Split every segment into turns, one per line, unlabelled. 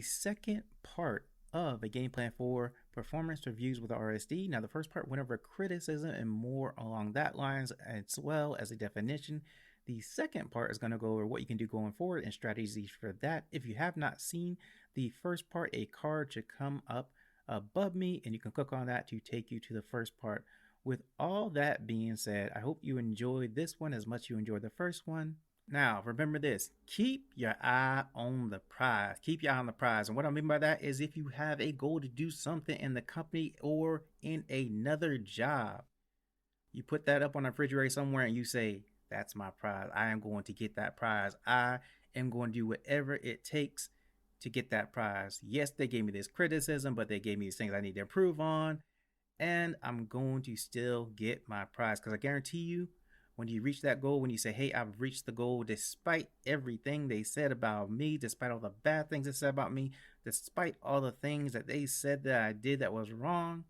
The second part of a game plan for performance reviews with RSD. Now, the first part went over criticism and more along that lines, as well as a definition. The second part is going to go over what you can do going forward and strategies for that. If you have not seen the first part, a card should come up above me, and you can click on that to take you to the first part. With all that being said, I hope you enjoyed this one as much as you enjoyed the first one. Now, remember this, keep your eye on the prize. Keep your eye on the prize. And what I mean by that is if you have a goal to do something in the company or in another job, you put that up on a refrigerator somewhere and you say, that's my prize. I am going to get that prize. I am going to do whatever it takes to get that prize. Yes, they gave me this criticism, but they gave me these things I need to improve on. And I'm going to still get my prize because I guarantee you, when you reach that goal, when you say, hey, I've reached the goal despite everything they said about me, despite all the bad things they said about me, despite all the things that they said that I did that was wrong,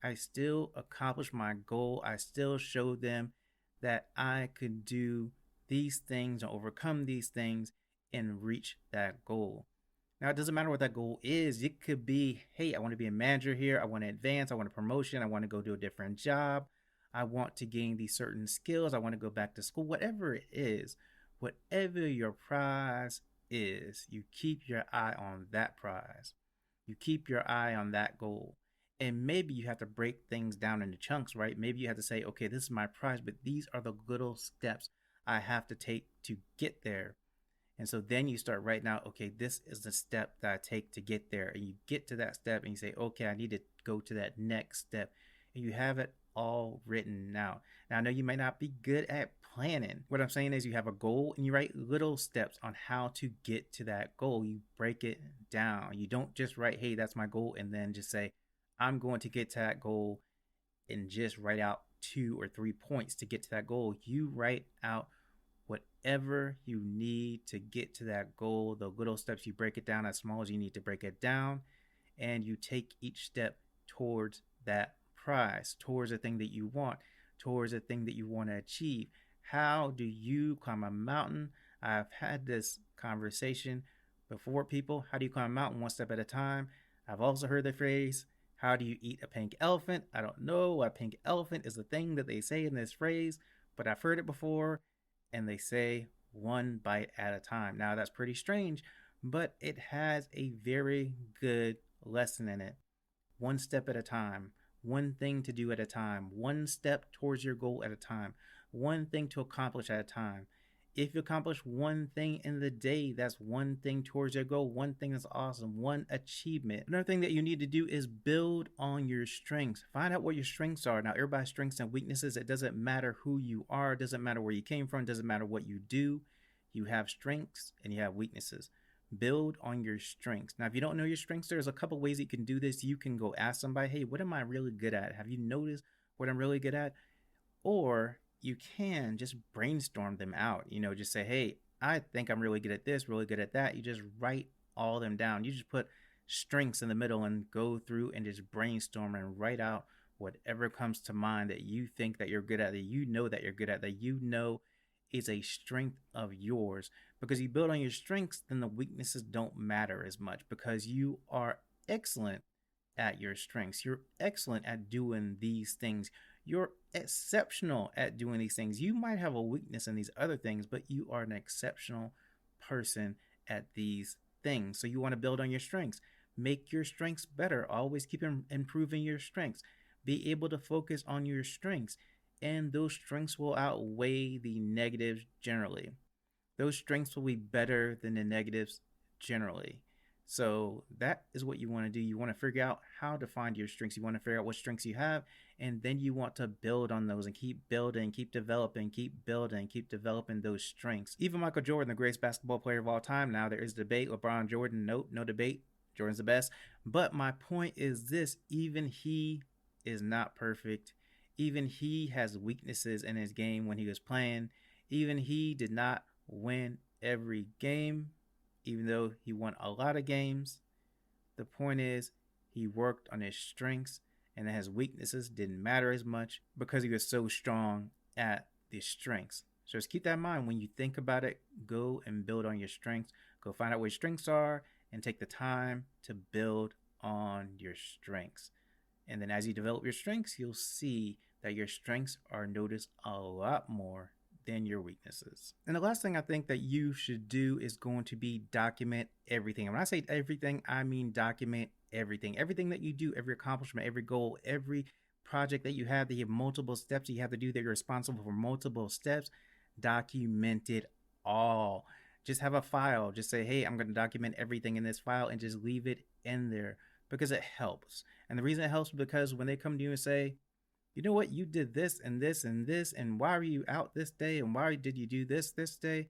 I still accomplished my goal. I still showed them that I could do these things and overcome these things and reach that goal. Now, it doesn't matter what that goal is. It could be, hey, I want to be a manager here. I want to advance. I want a promotion. I want to go do a different job. I want to gain these certain skills. I want to go back to school. Whatever it is, whatever your prize is, you keep your eye on that prize. You keep your eye on that goal. And maybe you have to break things down into chunks, right? Maybe you have to say, okay, this is my prize, but these are the little steps I have to take to get there. And so then you start writing out, okay, this is the step that I take to get there. And you get to that step and you say, okay, I need to go to that next step. And you have it all written out. Now, I know you may not be good at planning. What I'm saying is you have a goal and you write little steps on how to get to that goal. You break it down. You don't just write, hey, that's my goal, and then just say, I'm going to get to that goal and just write out 2 or 3 points to get to that goal. You write out whatever you need to get to that goal. The little steps, you break it down as small as you need to break it down, and you take each step towards that prize, towards the thing that you want, towards the thing that you want to achieve. How do you climb a mountain? I've had this conversation before, people. How do you climb a mountain? One step at a time. I've also heard the phrase, how do you eat a pink elephant? I don't know. A pink elephant is the thing that they say in this phrase, but I've heard it before. And they say 1 bite at a time. Now, that's pretty strange, but it has a very good lesson in it. 1 step at a time, one thing to do at a time, 1 step towards your goal at a time, 1 thing to accomplish at a time. If you accomplish 1 thing in the day, that's 1 thing towards your goal, 1 thing that's awesome, 1 achievement. Another thing that you need to do is build on your strengths. Find out what your strengths are. Now, everybody's strengths and weaknesses, it doesn't matter who you are, it doesn't matter where you came from, it doesn't matter what you do. You have strengths and you have weaknesses. Build on your strengths. Now, if you don't know your strengths, there's a couple ways you can do this. You can go ask somebody, hey, what am I really good at? Have you noticed what I'm really good at? Or you can just brainstorm them out. Just say, hey, I think I'm really good at this, really good at that. You just write all them down. You just put strengths in the middle and go through and just brainstorm and write out whatever comes to mind that you think that you're good at, that you know that you're good at, that you know is a strength of yours. Because you build on your strengths, then the weaknesses don't matter as much because you are excellent at your strengths. You're excellent at doing these things. You're exceptional at doing these things. You might have a weakness in these other things, but you are an exceptional person at these things. So you want to build on your strengths. Make your strengths better. Always keep improving your strengths. Be able to focus on your strengths. And those strengths will outweigh the negatives generally. Those strengths will be better than the negatives generally. So that is what you want to do. You want to figure out how to find your strengths. You want to figure out what strengths you have, and then you want to build on those and keep building, keep developing, keep building, keep developing those strengths. Even Michael Jordan, the greatest basketball player of all time, now there is debate. LeBron Jordan, nope, no debate. Jordan's the best. But my point is this, even he is not perfect. Even he has weaknesses in his game when he was playing. Even he did not win every game, even though he won a lot of games. The point is, he worked on his strengths, and his weaknesses didn't matter as much because he was so strong at the strengths. So just keep that in mind when you think about it. Go and build on your strengths. Go find out what your strengths are and take the time to build on your strengths. And then as you develop your strengths, you'll see that your strengths are noticed a lot more than your weaknesses. And the last thing I think that you should do is going to be document everything. And when I say everything, I mean document everything. Everything that you do, every accomplishment, every goal, every project that you have multiple steps you have to do that you're responsible for multiple steps, document it all. Just have a file. Just say, hey, I'm going to document everything in this file and just leave it in there because it helps. And the reason it helps is because when they come to you and say, you know what, you did this and this and this, and why were you out this day, and why did you do this day,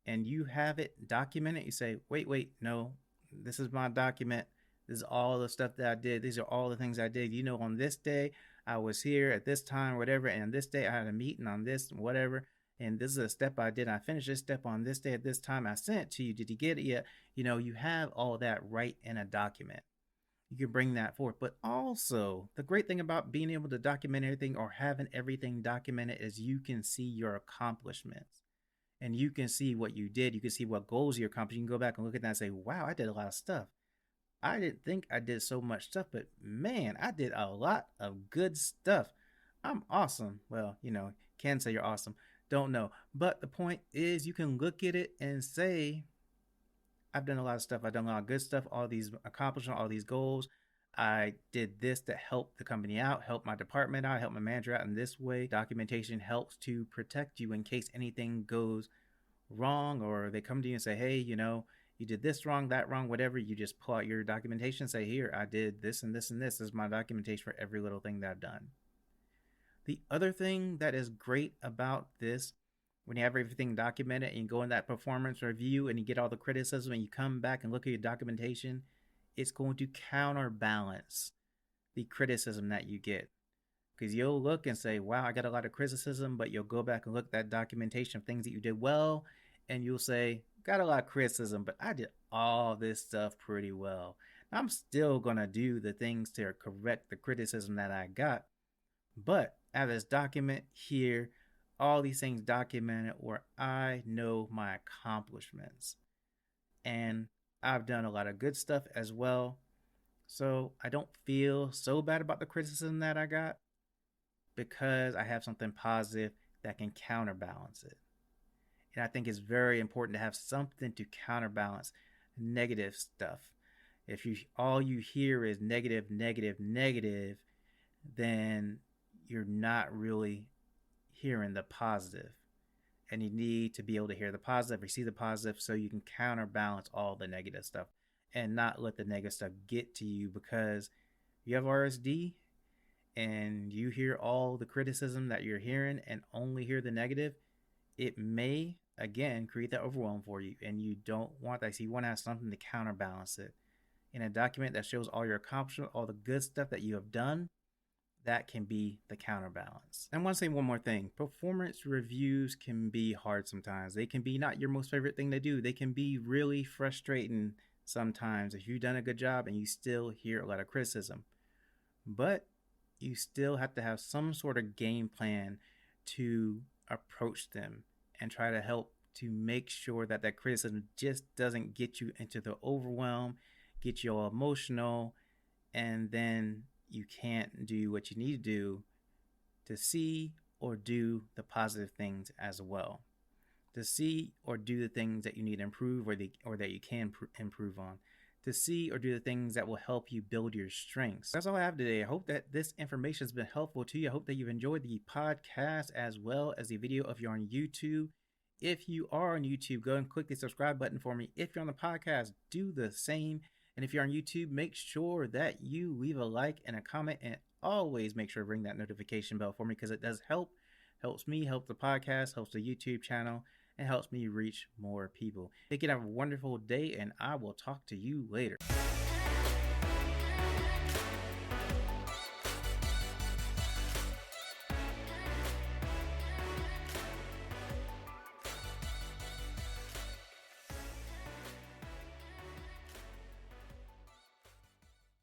and you have it documented, you say, wait, no, this is my document. This is all the stuff that I did. These are all the things I did. You know, on this day, I was here at this time, whatever, and this day I had a meeting on this, whatever, and this is a step I did. I finished this step on this day at this time. I sent it to you. Did you get it yet? You know, you have all that right in a document. You can bring that forward. But also, the great thing about being able to document everything or having everything documented is you can see your accomplishments. And you can see what you did. You can see what goals you accomplished. You can go back and look at that and say, wow, I did a lot of stuff. I didn't think I did so much stuff, but man, I did a lot of good stuff. I'm awesome. Well, you know, can say you're awesome. Don't know. But the point is you can look at it and say, I've done a lot of stuff. I've done a lot of good stuff, all these accomplishments, all these goals. I did this to help the company out, help my department out, help my manager out in this way. Documentation helps to protect you in case anything goes wrong or they come to you and say, hey, you know, you did this wrong, that wrong, whatever. You just pull out your documentation, say, here, I did this and this and this. This is my documentation for every little thing that I've done. The other thing that is great about this, when you have everything documented and you go in that performance review and you get all the criticism and you come back and look at your documentation, it's going to counterbalance the criticism that you get. Because you'll look and say, wow, I got a lot of criticism, but you'll go back and look at that documentation of things that you did well, and you'll say, got a lot of criticism, but I did all this stuff pretty well. I'm still going to do the things to correct the criticism that I got, but I have this document here, all these things documented where I know my accomplishments. And I've done a lot of good stuff as well. So I don't feel so bad about the criticism that I got because I have something positive that can counterbalance it. And I think it's very important to have something to counterbalance negative stuff. If all you hear is negative, then you're not really hearing the positive. And you need to be able to hear the positive, receive the positive, so you can counterbalance all the negative stuff and not let the negative stuff get to you, because you have RSD and you hear all the criticism that you're hearing and only hear the negative. It may, again, create that overwhelm for you, and you don't want that. So you want to have something to counterbalance it. In a document that shows all your accomplishments, all the good stuff that you have done, that can be the counterbalance. And I want to say one more thing. Performance reviews can be hard sometimes. They can be not your most favorite thing to do. They can be really frustrating sometimes if you've done a good job and you still hear a lot of criticism. But you still have to have some sort of game plan to approach them and try to help to make sure that that criticism just doesn't get you into the overwhelm, get you all emotional, and then you can't do what you need to do to see or do the positive things as well. To see or do the things that you need to improve or that you can improve on. To see or do the things that will help you build your strengths. That's all I have today. I hope that this information has been helpful to you. I hope that you've enjoyed the podcast as well as the video if you're on YouTube. If you are on YouTube, go and click the subscribe button for me. If you're on the podcast, do the same. And if you're on YouTube, make sure that you leave a like and a comment, and always make sure to ring that notification bell for me, because it does helps me, help the podcast, helps the YouTube channel, and helps me reach more people. Take it, have a wonderful day, and I will talk to you later.